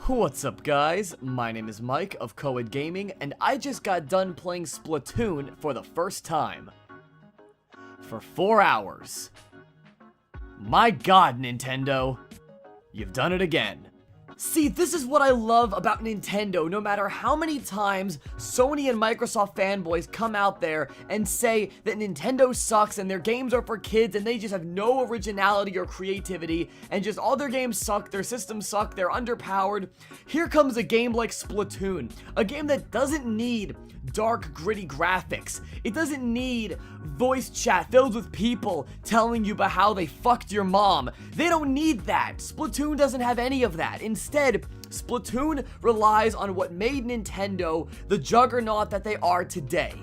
What's up guys, my name is Mike of Coed Gaming, and I just got done playing Splatoon for the first time. For 4 hours. My god, Nintendo, you've done it again. See, this is what I love about Nintendo. No matter how many times Sony and Microsoft fanboys come out there and say that Nintendo sucks and their games are for kids and they just have no originality or creativity and just all their games suck, their systems suck, they're underpowered. Here comes a game like Splatoon, a game that doesn't need dark, gritty graphics. It doesn't need voice chat filled with people telling you about how they fucked your mom. They don't need that. Splatoon doesn't have any of that. Instead, Splatoon relies on what made Nintendo the juggernaut that they are today.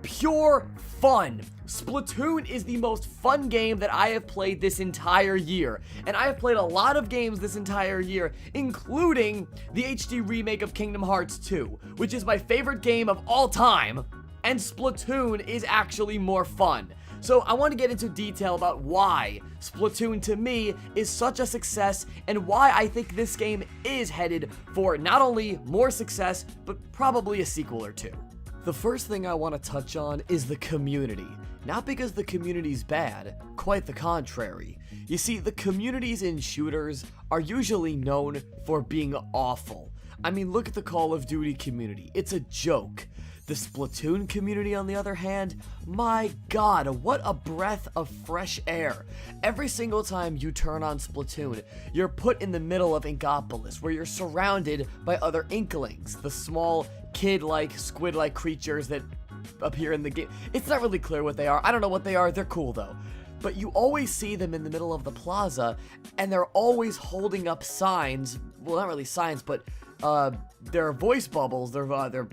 Pure fun. Splatoon is the most fun game that I have played this entire year, and I have played a lot of games this entire year, including the HD remake of Kingdom Hearts 2, which is my favorite game of all time, and Splatoon is actually more fun. So I want to get into detail about why Splatoon to me is such a success and why I think this game is headed for not only more success, but probably a sequel or two. The first thing I want to touch on is the community. Not because the community's bad, quite the contrary. You see, the communities in shooters are usually known for being awful. I mean, look at the Call of Duty community. It's a joke. The Splatoon community, on the other hand, my god, what a breath of fresh air. Every single time you turn on Splatoon, you're put in the middle of Inkopolis, where you're surrounded by other Inklings, the small, kid-like, squid-like creatures that appear in the game. It's not really clear what they are. I don't know what they are. They're cool, though. But you always see them in the middle of the plaza, and they're always holding up signs. Well, not really signs, but their voice bubbles, their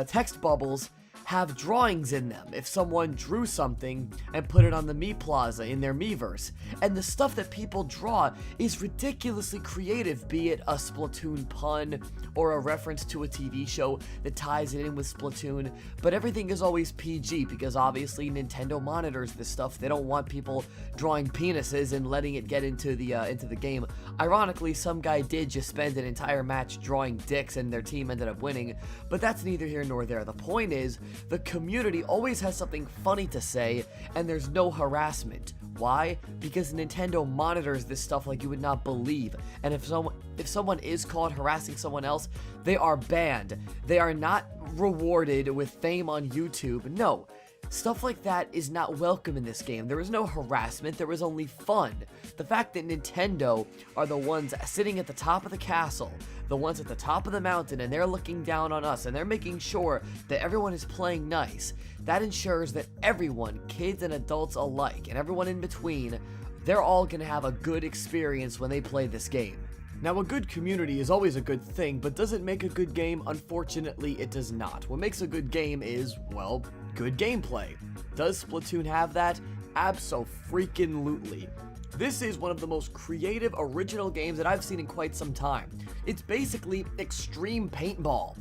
text bubbles have drawings in them if someone drew something and put it on the Mii Plaza in their Miiverse. And the stuff that people draw is ridiculously creative, be it a Splatoon pun or a reference to a TV show that ties it in with Splatoon, but everything is always PG because obviously Nintendo monitors this stuff. They don't want people drawing penises and letting it get into the game. Ironically, some guy did just spend an entire match drawing dicks and their team ended up winning, but that's neither here nor there. The point is, the community always has something funny to say, and there's no harassment. Why? Because Nintendo monitors this stuff like you would not believe, and if someone is caught harassing someone else, they are banned. They are not rewarded with fame on YouTube. No. Stuff like that is not welcome in this game. There is no harassment, there is only fun. The fact that Nintendo are the ones sitting at the top of the castle, the ones at the top of the mountain, and they're looking down on us, and they're making sure that everyone is playing nice, that ensures that everyone, kids and adults alike, and everyone in between, they're all gonna have a good experience when they play this game. Now, a good community is always a good thing, but does it make a good game? Unfortunately, it does not. What makes a good game is, well, good gameplay. Does Splatoon have that? Abso-freaking-lutely. This is one of the most creative, original games that I've seen in quite some time. It's basically extreme paintball,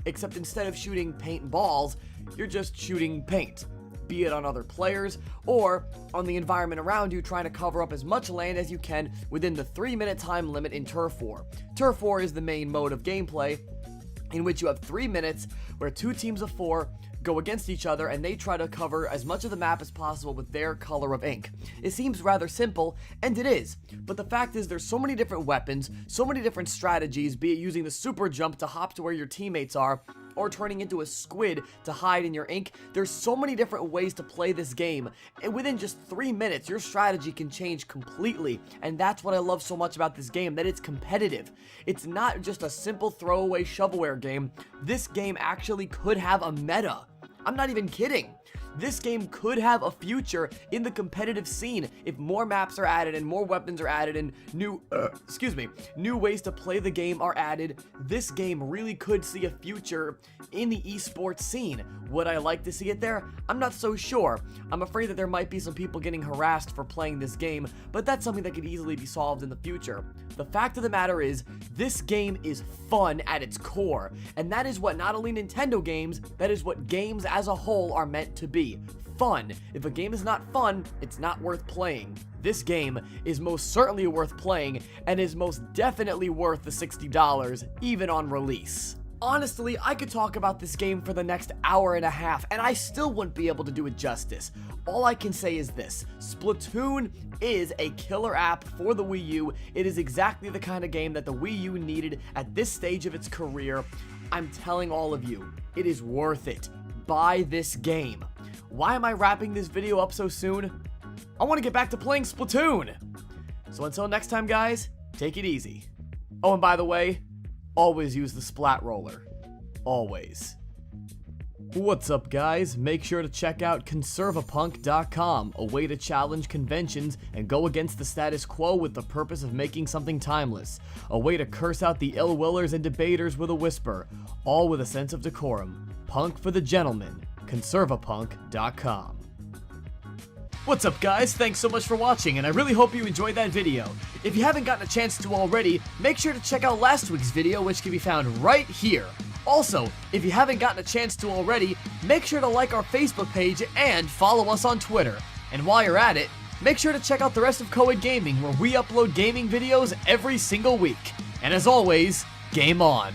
except instead of shooting paint balls, you're just shooting paint. Be it on other players, or on the environment around you, trying to cover up as much land as you can within the 3-minute time limit in Turf War. Turf War is the main mode of gameplay, in which you have 3 minutes where 2 teams of 4 go against each other and they try to cover as much of the map as possible with their color of ink. It seems rather simple, and it is, but the fact is there's so many different weapons, so many different strategies, be it using the super jump to hop to where your teammates are, or turning into a squid to hide in your ink. There's so many different ways to play this game, and within just 3 minutes, your strategy can change completely, and that's what I love so much about this game, that it's competitive. It's not just a simple throwaway shovelware game. This game actually could have a meta. I'm not even kidding. this game could have a future in the competitive scene if more maps are added and more weapons are added and new ways to play the game are added. This game really could see a future in the esports scene. Would I like to see it there? I'm not so sure. I'm afraid that there might be some people getting harassed for playing this game, but that's something that could easily be solved in the future. The fact of the matter is, this game is fun at its core, and that is what not only Nintendo games, that is what games as a whole are meant to be. Fun. If a game is not fun, it's not worth playing. This game is most certainly worth playing, and is most definitely worth the $60, even on release. Honestly, I could talk about this game for the next hour and a half, and I still wouldn't be able to do it justice. All I can say is this: Splatoon is a killer app for the Wii U. It is exactly the kind of game that the Wii U needed at this stage of its career. I'm telling all of you, it is worth it. Buy this game. Why am I wrapping this video up so soon? I want to get back to playing Splatoon! So until next time, guys, take it easy. Oh, and by the way, always use the splat roller. Always. What's up, guys? Make sure to check out conservapunk.com, a way to challenge conventions and go against the status quo with the purpose of making something timeless. A way to curse out the ill-willers and debaters with a whisper, all with a sense of decorum. Punk for the gentleman. conservapunk.com. What's up, guys? Thanks so much for watching, and I really hope you enjoyed that video. If you haven't gotten a chance to already, make sure to check out last week's video, which can be found right here. Also, if you haven't gotten a chance to already, make sure to like our Facebook page and follow us on Twitter. And while you're at it, make sure to check out the rest of Coed Gaming, where we upload gaming videos every single week. And as always, game on.